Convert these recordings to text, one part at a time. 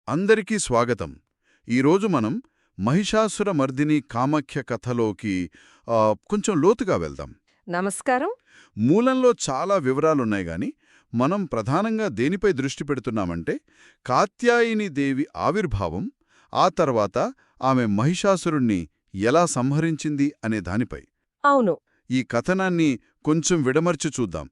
అందరికీ స్వాగతం. ఈరోజు మనం మహిషాసుర మర్దిని కామాఖ్య కథలోకి కొంచెం లోతుగా వెళ్దాం. నమస్కారం. మూలంలో చాలా వివరాలున్నాయి గాని మనం ప్రధానంగా దేనిపై దృష్టి పెడుతున్నామంటే కాత్యాయని దేవి ఆవిర్భావం, ఆ తర్వాత ఆమె మహిషాసురుణ్ణి ఎలా సంహరించింది అనే దానిపై. అవును. ఈ కథనాన్ని కొంచెం విడమర్చి చూద్దాం.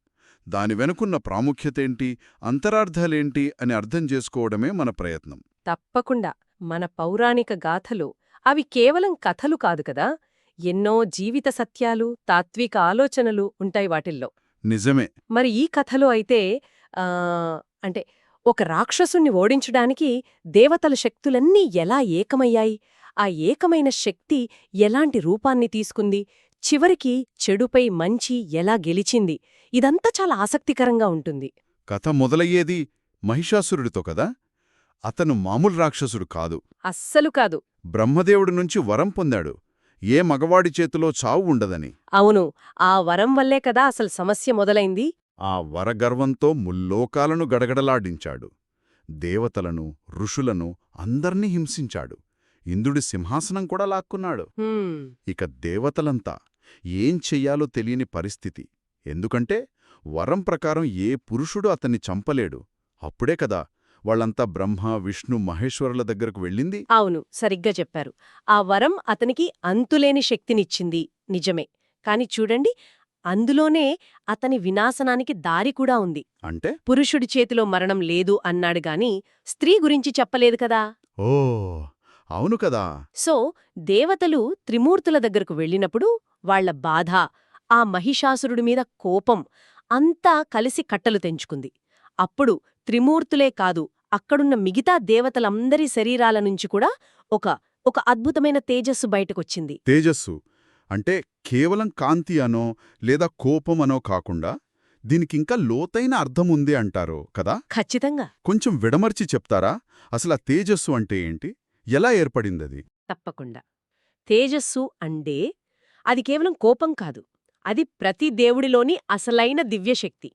దాని వెనుకున్న ప్రాముఖ్యతేంటి, అంతరార్థాలేంటి అని అర్థం చేసుకోవడమే మన ప్రయత్నం. తప్పకుండా. మన పౌరాణిక గాథలు అవి కేవలం కథలు కాదు కదా, ఎన్నో జీవిత సత్యాలు, తాత్విక ఆలోచనలు ఉంటాయి వాటిల్లో. నిజమే. మరి ఈ కథలో అయితే ఆ, అంటే ఒక రాక్షసుణ్ణి ఓడించడానికి దేవతల శక్తులన్నీ ఎలా ఏకమయ్యాయి, ఆ ఏకమైన శక్తి ఎలాంటి రూపాన్ని తీసుకుంది, చివరికి చెడుపై మంచి ఎలా గెలిచింది, ఇదంతా చాలా ఆసక్తికరంగా ఉంటుంది. కథ మొదలయ్యేది మహిషాసురుడితో కదా. అతను మామూలు రాక్షసుడు కాదు. అస్సలు కాదు. బ్రహ్మదేవుడి నుంచి వరం పొందాడు, ఏ మగవాడి చేతిలో చావు ఉండదని. అవును, ఆ వరం వల్లే కదా అసలు సమస్య మొదలైంది. ఆ వరగర్వంతో ముల్లోకాలను గడగడలాడించాడు. దేవతలను, ఋషులను అందర్నీ హింసించాడు. ఇంద్రుడి సింహాసనం కూడా లాక్కున్నాడు. హ్మ్, ఇక దేవతలంతా ఏం చెయ్యాలో తెలియని పరిస్థితి. ఎందుకంటే వరం ప్రకారం ఏ పురుషుడు అతన్ని చంపలేడు. అప్పుడే కదా వాళ్ళంతా బ్రహ్మ, విష్ణు, మహేశ్వరుల దగ్గరకు వెళ్ళింది. అవును, సరిగ్గా చెప్పారు. ఆ వరం అతనికి అంతులేని శక్తినిచ్చింది, నిజమే. కాని చూడండి, అందులోనే అతని వినాశనానికి దారి కూడా ఉంది. అంటే పురుషుడి చేతిలో మరణం లేదు అన్నాడు గాని స్త్రీ గురించి చెప్పలేదు కదా. ఓ అవును కదా. సో దేవతలు త్రిమూర్తుల దగ్గరకు వెళ్ళినప్పుడు వాళ్ల బాధ, ఆ మహిషాసురుడి మీద కోపం అంతా కలిసి కట్టలు తెంచుకుంది. అప్పుడు త్రిమూర్తులే కాదు, అక్కడున్న మిగతా దేవతలందరి శరీరాల నుంచి కూడా ఒక అద్భుతమైన తేజస్సు బయటకొచ్చింది. తేజస్సు అంటే కేవలం కాంతి అనో లేదా కోపం అనో కాకుండా దీనికింకా లోతైన అర్థముంది అంటారు కదా. ఖచ్చితంగా. కొంచెం విడమర్చి చెప్తారా, అసలు ఆ తేజస్సు అంటే ఏంటి, ఎలా ఏర్పడిందది? తప్పకుండా. తేజస్సు అంటే అది కేవలం కోపం కాదు, అది ప్రతి దేవుడిలోని అసలైన దివ్యశక్తి,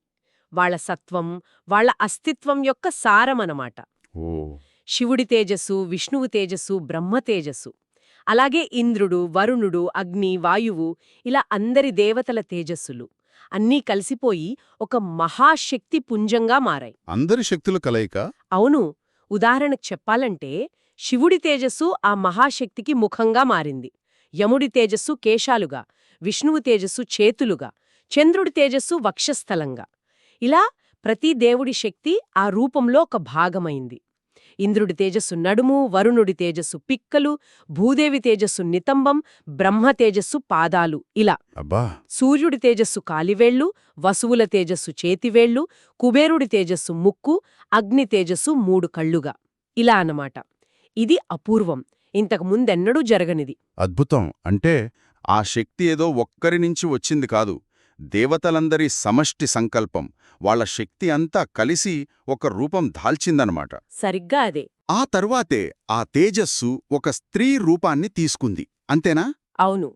వాళ్ల సత్వం, వాళ్ల అస్తిత్వం యొక్క సారమనమాట. ఓ శివుడి తేజస్సు, విష్ణువు తేజస్సు, బ్రహ్మ తేజస్సు, అలాగే ఇంద్రుడు, వరుణుడు, అగ్ని, వాయువు, ఇలా అందరి దేవతల తేజస్సులు అన్నీ కలిసిపోయి ఒక మహాశక్తి పుంజంగా మారాయి. అందరి శక్తులు కలయిక. అవును. ఉదాహరణకు చెప్పాలంటే శివుడి తేజస్సు ఆ మహాశక్తికి ముఖంగా మారింది, యముడి తేజస్సు కేశాలుగా, విష్ణువు తేజస్సు చేతులుగా, చంద్రుడి తేజస్సు వక్షస్థలంగా. ఇలా ప్రతి దేవుడి శక్తి ఆ రూపంలో ఒక భాగమైంది. ఇంద్రుడి తేజస్సు నడుము, వరుణుడి తేజస్సు పిక్కలు, భూదేవి తేజస్సు నితంబం, బ్రహ్మ తేజస్సు పాదాలు, ఇలా. అబ్బా. సూర్యుడి తేజస్సు కాలివేళ్లు, వసువుల తేజస్సు చేతివేళ్లు, కుబేరుడి తేజస్సు ముక్కు, అగ్ని తేజస్సు 3 కళ్ళుగా, ఇలా అన్నమాట. ఇది అపూర్వం, ఇంతకు ముందెన్నడూ జరగనిది. అద్భుతం. అంటే ఆ శక్తి ఏదో ఒక్కరి నుంచి వచ్చింది కాదు, దేవతలందరి సమష్టి సంకల్పం. వాళ్ల శక్తి అంతా కలిసి ఒక రూపం దాల్చిందనమాట. సరిగ్గా అదే. ఆ తరువాతే ఆ తేజస్సు ఒక స్త్రీ రూపాన్ని తీసుకుంది, అంతేనా? అవును.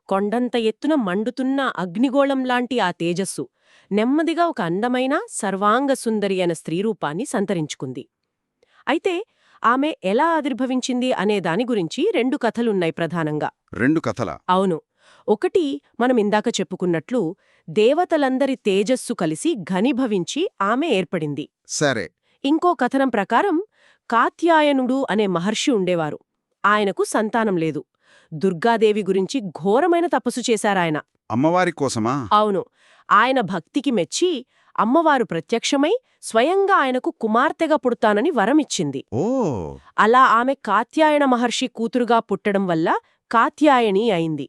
కొండంత ఎత్తున మండుతున్న అగ్నిగోళంలాంటి ఆ తేజస్సు నెమ్మదిగా ఒక అందమైన సర్వాంగ సుందరి అనే స్త్రీరూపాన్ని సంతరించుకుంది. అయితే ఆమె ఎలా ఆవిర్భవించింది అనే దాని గురించి 2 కథలున్నాయి ప్రధానంగా. 2 కథలా? అవును. ఒకటి మనం ఇందాక చెప్పుకున్నట్లు దేవతలందరి తేజస్సు కలిసి ఘనీభవించి ఆమె ఏర్పడింది. సరే. ఇంకో కథనం ప్రకారం కాత్యాయనుడు అనే మహర్షి ఉండేవారు. ఆయనకు సంతానం లేదు. దుర్గాదేవి గురించి ఘోరమైన తపస్సు చేశారాయన. అమ్మవారి కోసమా? అవును. ఆయన భక్తికి మెచ్చి అమ్మవారు ప్రత్యక్షమై స్వయంగా ఆయనకు కుమార్తెగా పుడతానని వరమిచ్చింది. ఓ అలా ఆమె కాత్యాయన మహర్షి కూతురుగా పుట్టడం వల్ల కాత్యాయని అయింది.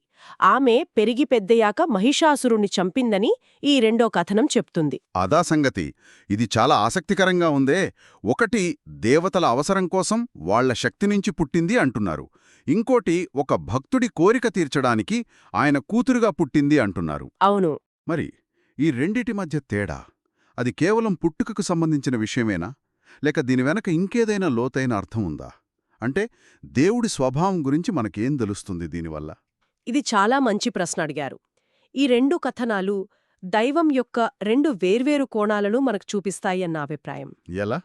ఆమె పెరిగి పెద్దయాక మహిషాసురుణ్ణి చంపిందని ఈ 2వ కథనం చెప్తుంది. అదా సంగతి. ఇది చాలా ఆసక్తికరంగా ఉందే. ఒకటి దేవతల అవసరం కోసం వాళ్ల శక్తి నుంచి పుట్టింది అంటున్నారు, ఇంకోటి ఒక భక్తుడి కోరిక తీర్చడానికి ఆయన కూతురుగా పుట్టింది అంటున్నారు. అవును. మరి ఈ రెండిటి మధ్య తేడా, అది కేవలం పుట్టుకకు సంబంధించిన విషయమేనా, లేక దీని వెనక ఇంకేదైనా లోతైన అర్థం ఉందా? అంటే దేవుడి స్వభావం గురించి మనకేం తెలుస్తుంది దీనివల్ల? ఇది చాలా మంచి ప్రశ్న అడిగారు. ఈ 2 కథనాలు దైవం యొక్క 2 వేర్వేరు కోణాలను మనకు చూపిస్తాయన్న అభిప్రాయం. ఎలా?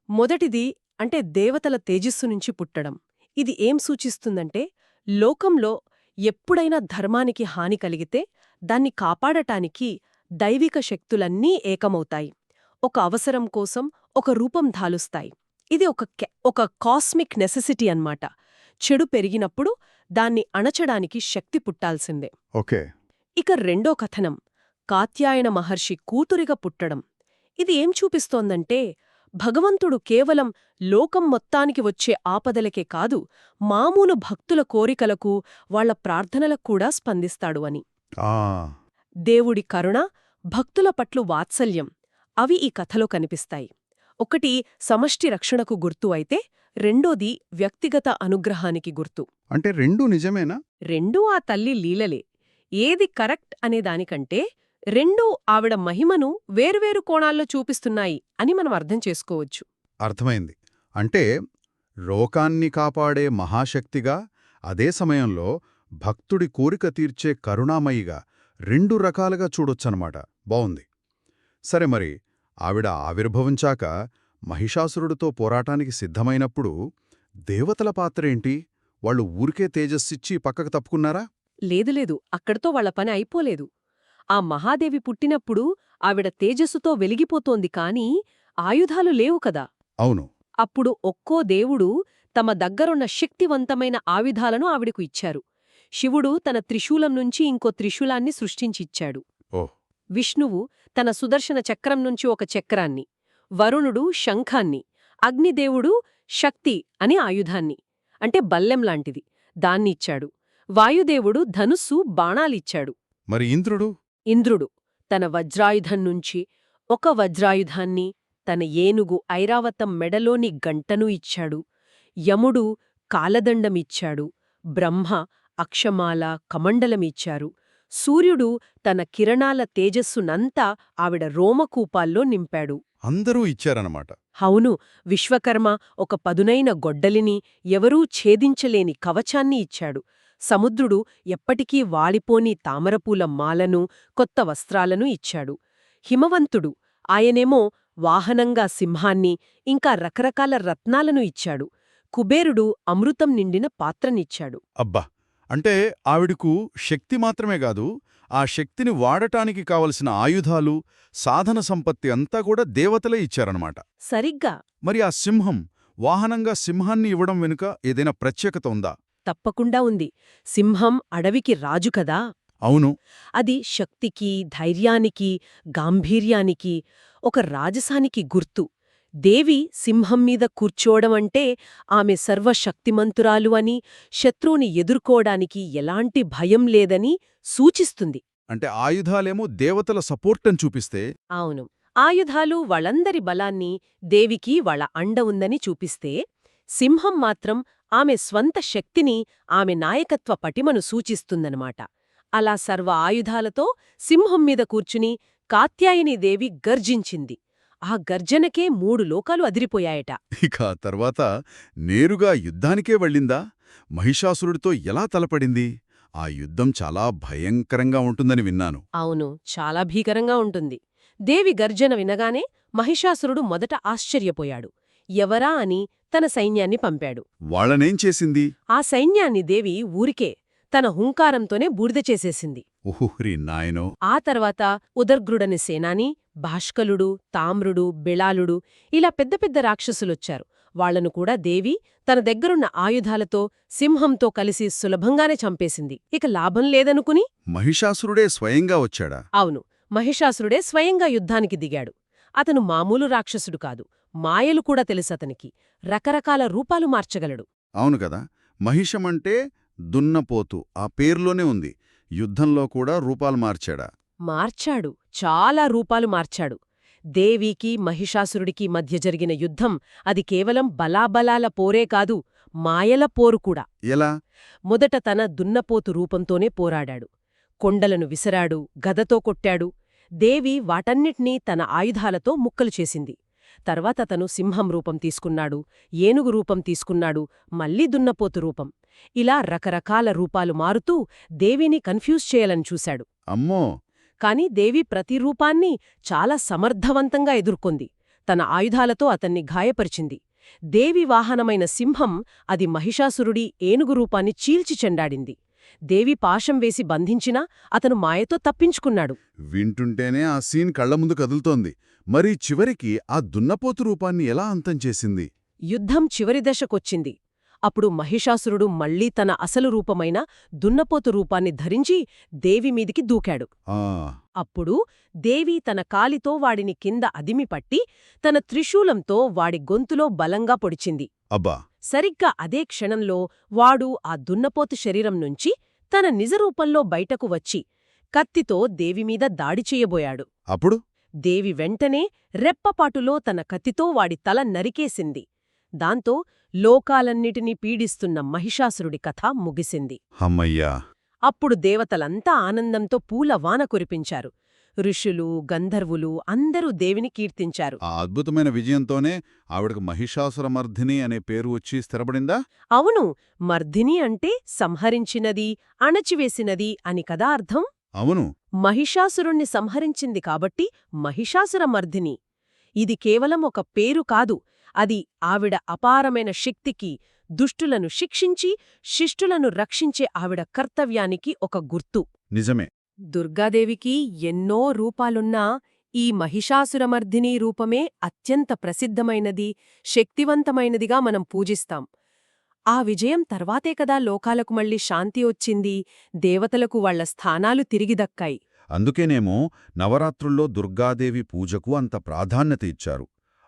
మొదటిది అంటే దేవతల తేజస్సు నుంచి పుట్టడం. ఇది ఏం సూచిస్తుందంటే లోకంలో ఎప్పుడైనా ధర్మానికి హాని కలిగితే దాన్ని కాపాడటానికి దైవిక శక్తులన్నీ ఏకమవుతాయి. ఒక అవసరం కోసం ఒక రూపం ధాలుస్తాయి. ఇది ఒక కాస్మిక్ నెసెసిటీ అన్నమాట. చెడు పెరిగినప్పుడు దాన్ని అణచడానికి శక్తి పుట్టాల్సిందే. ఓకే. ఇక రెండో కథనం కాత్యాయన మహర్షి కూతురిగా పుట్టడం. ఇది ఏం చూపిస్తోందంటే భగవంతుడు కేవలం లోకం మొత్తానికి వచ్చే ఆపదలకే కాదు, మామూలు భక్తుల కోరికలకు వాళ్ల ప్రార్థనలకు కూడా స్పందిస్తాడు అని. దేవుడి కరుణ, భక్తుల పట్ల వాత్సల్యం అవి ఈ కథలో కనిపిస్తాయి. ఒకటి సమష్టి రక్షణకు గుర్తు అయితే రెండోది వ్యక్తిగత అనుగ్రహానికి గుర్తు. అంటే రెండూ నిజమేనా? రెండూ ఆ తల్లి లీలలే. ఏది కరెక్ట్ అనేదానికంటే రెండూ ఆవిడ మహిమను వేర్వేరు కోణాల్లో చూపిస్తున్నాయి అని మనం అర్థం చేసుకోవచ్చు. అర్థమైంది. అంటే లోకాన్ని కాపాడే మహాశక్తిగా, అదే సమయంలో భక్తుడి కోరిక తీర్చే కరుణామయిగా రెండు రకాలుగా చూడొచ్చనమాట. బావుంది. సరే, మరి ఆవిడ ఆవిర్భవించాక మహిషాసురుడితో పోరాటానికి సిద్ధమైనప్పుడు దేవతల పాత్రేంటి? వాళ్ళు ఊరికే తేజస్సిచ్చి పక్కకు తప్పుకున్నారా? లేదు, అక్కడితో వాళ్ల పని అయిపోలేదు. ఆ మహాదేవి పుట్టినప్పుడు ఆవిడ తేజస్సుతో వెలిగిపోతోంది కాని ఆయుధాలు లేవు కదా. అవును. అప్పుడు ఒక్కో దేవుడు తమ దగ్గరున్న శక్తివంతమైన ఆయుధాలను ఆవిడకు ఇచ్చారు. శివుడు తన త్రిశూలం నుంచి ఇంకో త్రిశూలాన్ని సృష్టించిచ్చాడు. విష్ణువు తన సుదర్శన చక్రం నుంచి ఒక చక్రాన్ని, వరుణుడు శంఖాన్ని, అగ్నిదేవుడు శక్తి అని ఆయుధాన్ని, అంటే బల్లెంలాంటిది, దాన్నిచ్చాడు. వాయుదేవుడు ధనుస్సు, బాణాలిచ్చాడు. మరి ఇంద్రుడు తన వజ్రాయుధం నుంచి ఒక వజ్రాయుధాన్ని, తన ఏనుగు ఐరావతం మెడలోని గంటను ఇచ్చాడు. యముడు కాలదండమిచ్చాడు. బ్రహ్మ అక్షమాల, కమండలమిచ్చారు. సూర్యుడు తన కిరణాల తేజస్సునంతా ఆవిడ రోమకూపాల్లో నింపాడు. అందరూ ఇచ్చారన్నమాట. అవును. విశ్వకర్మ ఒక పదునైన గొడ్డలిని, ఎవరూ ఛేదించలేని కవచాన్ని ఇచ్చాడు. సముద్రుడు ఎప్పటికీ వాడిపోని తామరపూల మాలను, కొత్త వస్త్రాలను ఇచ్చాడు. హిమవంతుడు ఆయనేమో వాహనంగా సింహాన్ని, ఇంకా రకరకాల రత్నాలను ఇచ్చాడు. కుబేరుడు అమృతం నిండిన పాత్రనిచ్చాడు. అబ్బా! అంటే ఆవిడకు శక్తి మాత్రమే గాదు, ఆ శక్తిని వాడటానికి కావలసిన ఆయుధాలు, సాధన సంపత్తి అంతా కూడా దేవతలే ఇచ్చారన్నమాట. సరిగ్గా. మరి ఆ సింహం, వాహనంగా సింహాన్ని ఇవ్వడం వెనుక ఏదైనా ప్రత్యేకత ఉందా? తప్పకుండా ఉంది. సింహం అడవికి రాజు కదా. అవును. అది శక్తికి, ధైర్యానికి, గాంభీర్యానికి, ఒక రాజసానికి గుర్తు. దేవి సింహం మీద కూర్చోవడమంటే ఆమె సర్వశక్తిమంతురాలు అని, శత్రువుని ఎదుర్కోవడానికి ఎలాంటి భయం లేదని సూచిస్తుంది. అంటే ఆయుధాలేమో దేవతల సపోర్టని చూపిస్తే, అవును, ఆయుధాలు వాళ్ళందరి బలాన్ని, దేవికి వాళ్ళ అండ ఉందని చూపిస్తే, సింహం మాత్రం ఆమె స్వంత శక్తిని, ఆమె నాయకత్వ పటిమను సూచిస్తుందనమాట. అలా సర్వ ఆయుధాలతో సింహం మీద కూర్చుని కాత్యాయనీదేవి గర్జించింది. ఆ గర్జనకే 3 లోకాలు అదిరిపోయాయట. ఇక తర్వాత నేరుగా యుద్ధానికే వెళ్ళిందా? మహిషాసురుడితో ఎలా తలపడింది? ఆ యుద్ధం చాలా భయంకరంగా ఉంటుందని విన్నాను. అవును, చాలా భీకరంగా ఉంటుంది. దేవి గర్జన వినగానే మహిషాసురుడు మొదట ఆశ్చర్యపోయాడు. ఎవరా అని తన సైన్యాన్ని పంపాడు. వాళ్ళనేం చేసింది? ఆ సైన్యాన్ని దేవి ఊరికే తన హుంకారంతోనే బూడిద చేసేసింది. ఓహురి నాయనో! ఆ తర్వాత ఉదర్గ్రుడని సేనాని, భాష్కలుడు, తామ్రుడు, బిళాలుడు ఇలా పెద్ద పెద్ద రాక్షసులొచ్చారు. వాళ్లను కూడా దేవి తన దగ్గరున్న ఆయుధాలతో, సింహంతో కలిసి సులభంగానే చంపేసింది. ఇక లాభం లేదనుకుని మహిషాసురుడే స్వయంగా వచ్చాడా? అవును, మహిషాసురుడే స్వయంగా యుద్ధానికి దిగాడు. అతను మామూలు రాక్షసుడు కాదు, మాయలు కూడా తెలుసతనికి. రకరకాల రూపాలు మార్చగలడు. అవును కదా, మహిషమంటే దున్నపోతు, ఆ పేర్లోనే ఉంది. యుద్ధంలో కూడా రూపాలు మార్చాడా? మార్చాడు, చాలా రూపాలు మార్చాడు. దేవికి మహిషాసురుడికి మధ్య జరిగిన యుద్ధం అది కేవలం బలాబలాల పోరే కాదు, మాయల పోరు కూడా. ఎలా? మొదట తన దున్నపోతు రూపంతోనే పోరాడాడు. కొండలను విసరాడు, గదతో కొట్టాడు. దేవి వాటన్నిటినీ తన ఆయుధాలతో ముక్కలు చేసింది. తర్వాత తను సింహం రూపం తీసుకున్నాడు, ఏనుగు రూపం తీసుకున్నాడు, మళ్లీ దున్నపోతు రూపం. ఇలా రకరకాల రూపాలు మారుతూ దేవిని కన్ఫ్యూజ్ చేయాలని చూశాడు. అమ్మో! కాని దేవి ప్రతి రూపాన్ని చాలా సమర్థవంతంగా ఎదుర్కొంది. తన ఆయుధాలతో అతన్ని గాయపరిచింది. దేవి వాహనమైన సింహం అది మహిషాసురుడి ఏనుగు రూపాన్ని చీల్చి చెండాడింది. దేవి పాశం వేసి బంధించినా అతను మాయతో తప్పించుకున్నాడు. వింటుంటేనే ఆ సీన్ కళ్ల ముందు కదులుతోంది. మరి చివరికి ఆ దున్నపోతు రూపాన్ని ఎలా అంతం చేసింది? యుద్ధం చివరి దశకొచ్చింది. అప్పుడు మహిషాసురుడు మళ్లీ తన అసలు రూపమైన దున్నపోతు రూపాన్ని ధరించి దేవిమీదికి దూకాడు. ఆ అప్పుడు దేవి తన కాలితో వాడిని కింద అదిమిపట్టి తన త్రిశూలంతో వాడి గొంతులో బలంగా పొడిచింది. అబ్బా! సరిగ్గా అదే క్షణంలో వాడు ఆ దున్నపోతు శరీరం నుంచి తన నిజరూపంలో బయటకు వచ్చి కత్తితో దేవిమీద దాడి చెయ్యబోయాడు. అప్పుడు దేవి వెంటనే రెప్పపాటులో తన కత్తితో వాడి తల నరికేసింది. దాంతో లోకాలన్నిటినీ పీడిస్తున్న మహిషాసురుడి కథ ముగిసింది. హమ్మయ్యా! అప్పుడు దేవతలంతా ఆనందంతో పూలవాన కురిపించారు. ఋషులు, గంధర్వులు అందరూ దేవిని కీర్తించారు. ఆ అద్భుతమైన విజయంతోనే ఆవిడకు మహిషాసురమర్ధిని అనే పేరు వచ్చి స్థిరపడిందా? అవును, మర్ధిని అంటే సంహరించినది, అణచివేసినది అని కదా అర్థం. అవును. మహిషాసురుణ్ణి సంహరించింది కాబట్టి మహిషాసురమర్ధిని. ఇది కేవలం ఒక పేరు కాదు, అది ఆవిడ అపారమైన శక్తికి, దుష్టులను శిక్షించి శిష్టులను రక్షించే ఆవిడ కర్తవ్యానికి ఒక గుర్తు. నిజమే. దుర్గాదేవికి ఎన్నో రూపాలున్నా ఈ మహిషాసురమర్ధిని రూపమే అత్యంత ప్రసిద్ధమైనది, శక్తివంతమైనదిగా మనం పూజిస్తాం. ఆ విజయం తర్వాతే కదా లోకాలకు మళ్ళీ శాంతి వచ్చింది, దేవతలకు వాళ్ల స్థానాలు తిరిగి దక్కాయి. అందుకేనేమో నవరాత్రుల్లో దుర్గాదేవి పూజకు అంత ప్రాధాన్యత ఇచ్చారు.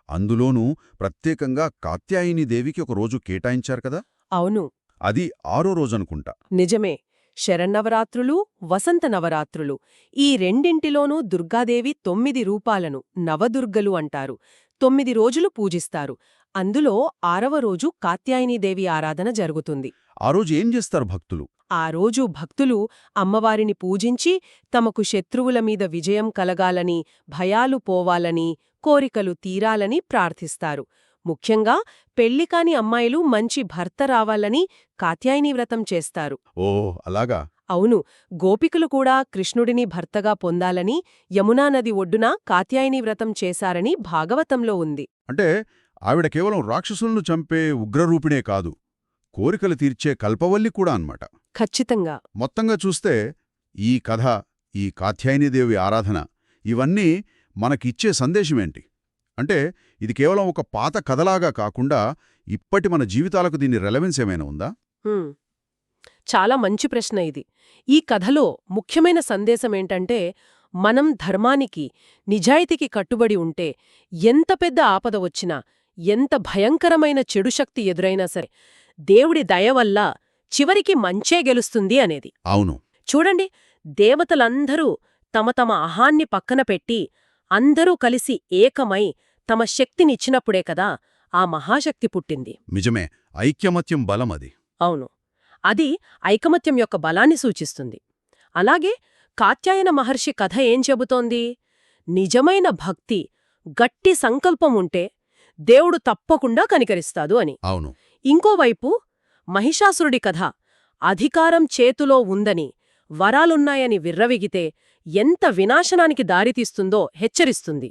అందులోనూ ప్రత్యేకంగా కాత్యాయనీదేవికి ఒక రోజు కేటాయించారు కదా? అవును, అది 6వ రోజనుకుంటా. నిజమే. శరన్నవరాత్రులు, వసంత నవరాత్రులు ఈ రెండింటిలోనూ దుర్గాదేవి 9 రూపాలను నవదుర్గలు అంటారు. 9 రోజులు పూజిస్తారు. అందులో 6వ రోజు కాత్యాయనీదేవి ఆరాధన జరుగుతుంది. ఆ రోజు ఏం చేస్తారు భక్తులు? ఆ రోజు భక్తులు అమ్మవారిని పూజించి తమకు శత్రువుల మీద విజయం కలగాలని, భయాలు పోవాలని, కోరికలు తీరాలని ప్రార్థిస్తారు. ముఖ్యంగా పెళ్లికాని అమ్మాయిలు మంచి భర్త రావాలని కాత్యాయనీ వ్రతం చేస్తారు. ఓ అలాగా? అవును, గోపికలు కూడా కృష్ణుడిని భర్తగా పొందాలని యమునా నది ఒడ్డున కాత్యాయనీ వ్రతం చేశారని భాగవతంలో ఉంది. అంటే ఆవిడ కేవలం రాక్షసులను చంపే ఉగ్రరూపిణే కాదు, కోరికలు తీర్చే కల్పవల్లి కూడా అన్నమాట. ఖచ్చితంగా. మొత్తంగా చూస్తే ఈ కథ, ఈ కాత్యాయనీదేవి ఆరాధన ఇవన్నీ మనకిచ్చే సందేశమేంటి? అంటే ఇది కేవలం ఒక పాత కథలాగా కాకుండా ఇప్పటి మన జీవితాలకు దీని రెలవెన్స్ ఏమైనా ఉందా? చాలా మంచి ప్రశ్న ఇది. ఈ కథలో ముఖ్యమైన సందేశమేంటంటే, మనం ధర్మానికి, నిజాయితీకి కట్టుబడి ఉంటే ఎంత పెద్ద ఆపద వచ్చినా, ఎంత భయంకరమైన చెడు శక్తి ఎదురైనా సరే దేవుడి దయ వల్ల చివరికి మంచే గెలుస్తుంది అనేది. అవును. చూడండి, దేవతలందరూ తమ తమ అహాన్ని పక్కన పెట్టి అందరూ కలిసి ఏకమై తమ శక్తినిచ్చినప్పుడే కదా ఆ మహాశక్తి పుట్టింది. నిజమే. ఐక్యమత్యం బలం అది. అవును, అది ఐకమత్యం యొక్క బలాన్ని సూచిస్తుంది. అలాగే కాత్యాయన మహర్షి కథ ఏం చెబుతోంది? నిజమైన భక్తి, గట్టి సంకల్పం ఉంటే దేవుడు తప్పకుండా కనికరిస్తాడు అని. అవును. ఇంకోవైపు మహిషాసురుడి కథ అధికారం చేతిలో ఉందని, వరాలున్నాయని విర్రవిగితే ఎంత వినాశనానికి దారితీస్తుందో హెచ్చరిస్తుంది.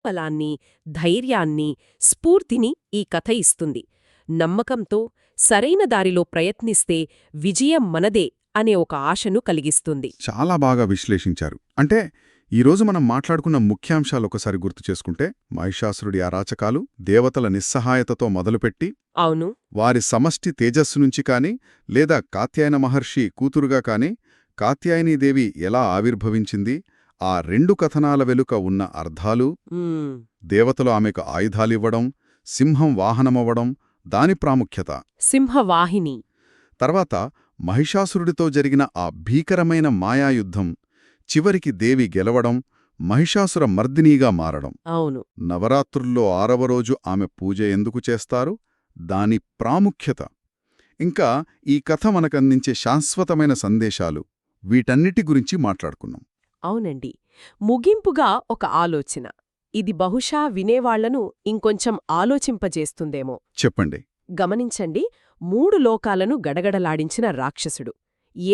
బలాన్ని, ధైర్యాన్ని, స్ఫూర్తిని ఈ కథ ఇస్తుంది. నమ్మకంతో సరైన దారిలో ప్రయత్నిస్తే విజయం మనదే అనే ఒక ఆశను కలిగిస్తుంది. చాలా బాగా విశ్లేషించారు. అంటే ఈరోజు మనం మాట్లాడుకున్న ముఖ్యాంశాలు ఒకసారి గుర్తు చేసుకుంటే, మహిషాసురుడి అరాచకాలు దేవతల నిస్సహాయతతో మొదలుపెట్టి, అవును, వారి సమష్టి తేజస్సు నుంచి కాని, లేదా కాత్యాయన మహర్షి కూతురుగా కాని కాత్యాయనీదేవి ఎలా ఆవిర్భవించింది, ఆ 2 కథనాల వెలుక ఉన్న అర్థాలు, దేవతలు ఆమెకు ఆయుధాలివ్వడం, సింహం వాహనమవ్వడం, దాని ప్రాముఖ్యత, సింహవాహిని, తర్వాత మహిషాసురుడితో జరిగిన ఆ భీకరమైన మాయాయుద్ధం, చివరికి దేవి గెలవడం, మహిషాసుర మర్దినీగా మారడం. అవును, నవరాత్రుల్లో 6వ రోజు ఆమె పూజ ఎందుకు చేస్తారు, దాని ప్రాముఖ్యత, ఇంకా ఈ కథ మనకందించే శాశ్వతమైన సందేశాలు, వీటన్నిటి గురించి మాట్లాడుకున్నాం. అవునండి. ముగింపుగా ఒక ఆలోచన. ఇది బహుశా వినేవాళ్లను ఇంకొంచెం ఆలోచింపజేస్తుందేమో. చెప్పండి. గమనించండి, 3 లోకాలను గడగడలాడించిన రాక్షసుడు,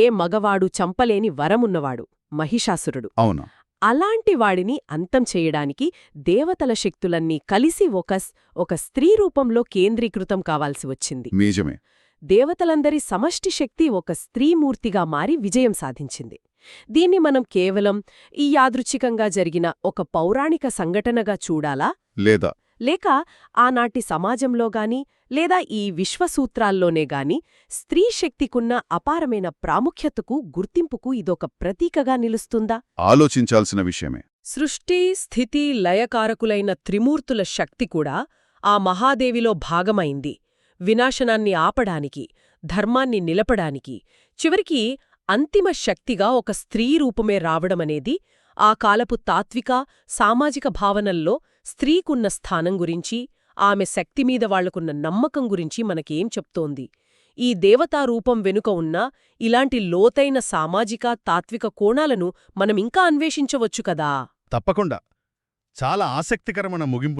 ఏ మగవాడు చంపలేని వరమున్నవాడు, మహిషాసురుడు. అవునా? అలాంటి వాడిని అంతం చేయడానికి దేవతల శక్తులన్నీ కలిసి ఒక స్త్రీ రూపంలో కేంద్రీకృతం కావాల్సి వచ్చింది. నిజమే. దేవతలందరి సమష్టి శక్తి ఒక స్త్రీమూర్తిగా మారి విజయం సాధించింది. దీన్ని మనం కేవలం ఈ యాదృచ్ఛికంగా జరిగిన ఒక పౌరాణిక సంఘటనగా చూడాలా? లేదా లేక ఆనాటి సమాజంలోగాని లేదా ఈ విశ్వసూత్రాల్లోనే గాని స్త్రీ శక్తికున్న అపారమైన ప్రాముఖ్యతకు గుర్తింపుకు ఇదొక ప్రతీకగా నిలుస్తుందా? ఆలోచించాల్సిన విషయమే. సృష్టి, స్థితి, లయకారకులైన త్రిమూర్తుల శక్తి కూడా ఆ మహాదేవిలో భాగమైంది. వినాశనాన్ని ఆపడానికి, ధర్మాన్ని నిలపడానికి, చివరికి అంతిమ శక్తిగా ఒక స్త్రీ రూపమే రావడమనేది ఆ కాలపు తాత్విక, సామాజిక భావనల్లో స్త్రీకున్న స్థానం గురించి, ఆమె శక్తిమీద వాళ్లకున్న నమ్మకం గురించి మనకేం చెప్తోంది? ఈ దేవతా రూపం వెనుక ఉన్న ఇలాంటి లోతైన సామాజిక, తాత్విక కోణాలను మనమింకా అన్వేషించవచ్చు కదా. తప్పకుండా. చాలా ఆసక్తికరమైన ముగింపు